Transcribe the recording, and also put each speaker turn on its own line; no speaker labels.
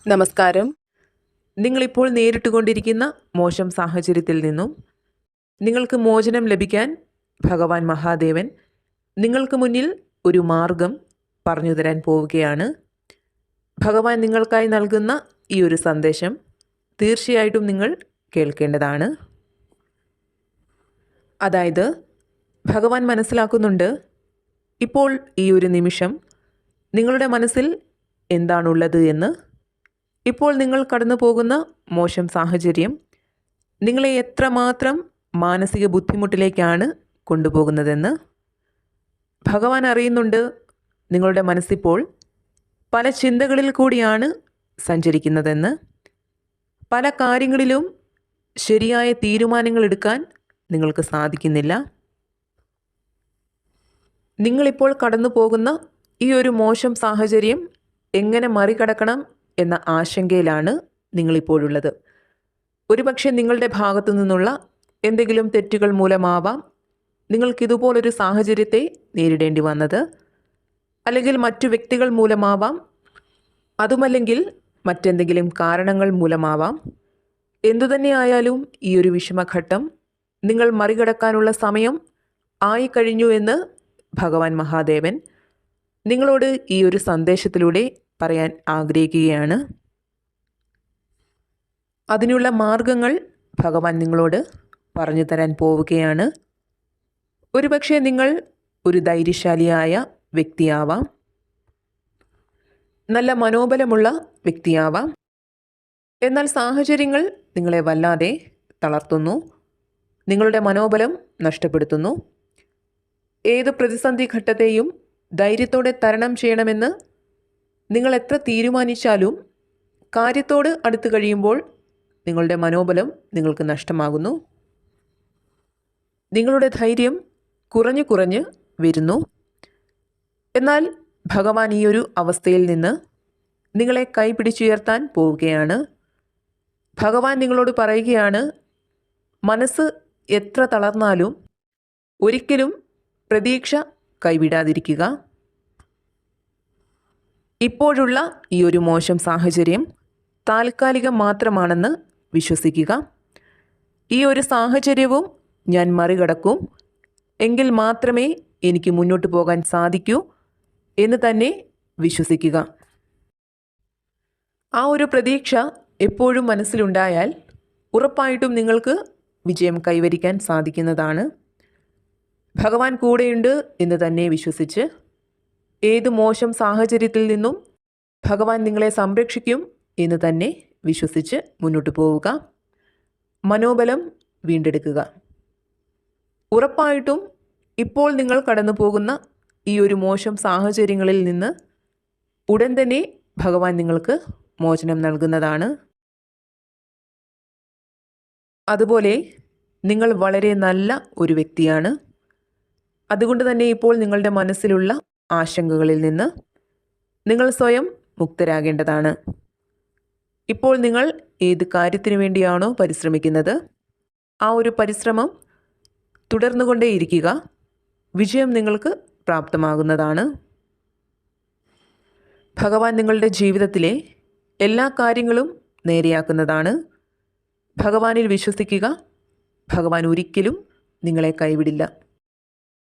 നമസ്കാരം. നിങ്ങളിപ്പോൾ നേരിട്ടുകൊണ്ടിരിക്കുന്ന മോശം സാഹചര്യത്തിൽ നിന്നും നിങ്ങൾക്ക് മോചനം ലഭിക്കാൻ ഭഗവാൻ മഹാദേവൻ നിങ്ങൾക്ക് മുന്നിൽ ഒരു മാർഗം പറഞ്ഞു തരാൻ പോവുകയാണ്. ഭഗവാൻ നിങ്ങൾക്കായി നൽകുന്ന ഈ ഒരു സന്ദേശം തീർച്ചയായിട്ടും നിങ്ങൾ കേൾക്കേണ്ടതാണ്. അതായത് ഭഗവാൻ മനസ്സിലാക്കുന്നുണ്ട്, ഇപ്പോൾ ഈ ഒരു നിമിഷം നിങ്ങളുടെ മനസ്സിൽ എന്താണുള്ളത് എന്ന്. ഇപ്പോൾ നിങ്ങൾ കടന്നു പോകുന്ന മോശം സാഹചര്യം നിങ്ങളെ എത്രമാത്രം മാനസിക ബുദ്ധിമുട്ടിലേക്കാണ് കൊണ്ടുപോകുന്നതെന്ന് ഭഗവാൻ അറിയുന്നുണ്ട്. നിങ്ങളുടെ മനസ്സിപ്പോൾ പല ചിന്തകളിൽ കൂടിയാണ് സഞ്ചരിക്കുന്നതെന്ന്. പല കാര്യങ്ങളിലും ശരിയായ തീരുമാനങ്ങൾ എടുക്കാൻ നിങ്ങൾക്ക് സാധിക്കുന്നില്ല. നിങ്ങളിപ്പോൾ കടന്നു പോകുന്ന ഈ ഒരു മോശം സാഹചര്യം എങ്ങനെ മറികടക്കണം എന്ന ആശങ്കയിലാണ് നിങ്ങളിപ്പോഴുള്ളത്. ഒരുപക്ഷെ നിങ്ങളുടെ ഭാഗത്തു നിന്നുള്ള എന്തെങ്കിലും തെറ്റുകൾ മൂലമാവാം നിങ്ങൾക്കിതുപോലൊരു സാഹചര്യത്തെ നേരിടേണ്ടി വന്നത്. അല്ലെങ്കിൽ മറ്റു വ്യക്തികൾ മൂലമാവാം, അതുമല്ലെങ്കിൽ മറ്റെന്തെങ്കിലും കാരണങ്ങൾ മൂലമാവാം. എന്തുതന്നെയായാലും ഈ ഒരു വിഷമഘട്ടം നിങ്ങൾ മറികടക്കാനുള്ള സമയം ആയിക്കഴിഞ്ഞു എന്ന് ഭഗവാൻ മഹാദേവൻ നിങ്ങളോട് ഈ ഒരു സന്ദേശത്തിലൂടെ പറയാൻ ആഗ്രഹിക്കുകയാണ്. അതിനുള്ള മാർഗങ്ങൾ ഭഗവാൻ നിങ്ങളോട് പറഞ്ഞു തരാൻ പോവുകയാണ്. ഒരുപക്ഷെ നിങ്ങൾ ഒരു ധൈര്യശാലിയായ വ്യക്തിയാവാം, നല്ല മനോബലമുള്ള വ്യക്തിയാവാം. എന്നാൽ സാഹചര്യങ്ങൾ നിങ്ങളെ വല്ലാതെ തളർത്തുന്നു, നിങ്ങളുടെ മനോബലം നഷ്ടപ്പെടുത്തുന്നു. ഏത് പ്രതിസന്ധി ഘട്ടത്തെയും ധൈര്യത്തോടെ തരണം ചെയ്യണമെന്ന് നിങ്ങൾ എത്ര തീരുമാനിച്ചാലും കാര്യത്തോട് അടുത്ത് കഴിയുമ്പോൾ നിങ്ങളുടെ മനോബലം നിങ്ങൾക്ക് നഷ്ടമാകുന്നു. നിങ്ങളുടെ ധൈര്യം കുറഞ്ഞു കുറഞ്ഞ് വരുന്നു. എന്നാൽ ഭഗവാൻ ഈ ഒരു അവസ്ഥയിൽ നിന്ന് നിങ്ങളെ കൈപിടിച്ചുയർത്താൻ പോവുകയാണ്. ഭഗവാൻ നിങ്ങളോട് പറയുകയാണ്, മനസ്സ് എത്ര തളർന്നാലും ഒരിക്കലും പ്രതീക്ഷ കൈവിടാതിരിക്കുക. ഇപ്പോഴുള്ള ഈ ഒരു മോശം സാഹചര്യം താൽക്കാലികം മാത്രമാണെന്ന് വിശ്വസിക്കുക. ഈ ഒരു സാഹചര്യവും ഞാൻ മറികടക്കും, എങ്കിൽ മാത്രമേ എനിക്ക് മുന്നോട്ട് പോകാൻ സാധിക്കൂ എന്ന് തന്നെ വിശ്വസിക്കുക. ആ ഒരു പ്രതീക്ഷ എപ്പോഴും മനസ്സിലുണ്ടായാൽ ഉറപ്പായിട്ടും നിങ്ങൾക്ക് വിജയം കൈവരിക്കാൻ സാധിക്കുന്നതാണ്. ഭഗവാൻ കൂടെയുണ്ട് എന്ന് തന്നെ വിശ്വസിച്ച് ഏത് മോശം സാഹചര്യത്തിൽ നിന്നും ഭഗവാൻ നിങ്ങളെ സംരക്ഷിക്കും എന്ന് തന്നെ വിശ്വസിച്ച് മുന്നോട്ട് പോവുക. മനോബലം വീണ്ടെടുക്കുക. ഉറപ്പായിട്ടും ഇപ്പോൾ നിങ്ങൾ കടന്നു പോകുന്ന ഈ ഒരു മോശം സാഹചര്യങ്ങളിൽ നിന്ന് ഉടൻ തന്നെ ഭഗവാൻ നിങ്ങൾക്ക് മോചനം നൽകുന്നതാണ്. അതുപോലെ നിങ്ങൾ വളരെ നല്ല ഒരു വ്യക്തിയാണ്. അതുകൊണ്ട് തന്നെ ഇപ്പോൾ നിങ്ങളുടെ മനസ്സിലുള്ള ആശങ്കകളിൽ നിന്ന് നിങ്ങൾ സ്വയം മുക്തരാകേണ്ടതാണ്. ഇപ്പോൾ നിങ്ങൾ ഏത് കാര്യത്തിനു വേണ്ടിയാണോ പരിശ്രമിക്കുന്നത്, ആ ഒരു പരിശ്രമം തുടർന്നുകൊണ്ടേയിരിക്കുക. വിജയം നിങ്ങൾക്ക് പ്രാപ്തമാകുന്നതാണ്. ഭഗവാൻ നിങ്ങളുടെ ജീവിതത്തിലെ എല്ലാ കാര്യങ്ങളും നേരെയാക്കുന്നതാണ്. ഭഗവാനിൽ വിശ്വസിക്കുക. ഭഗവാൻ ഒരിക്കലും നിങ്ങളെ കൈവിടില്ല.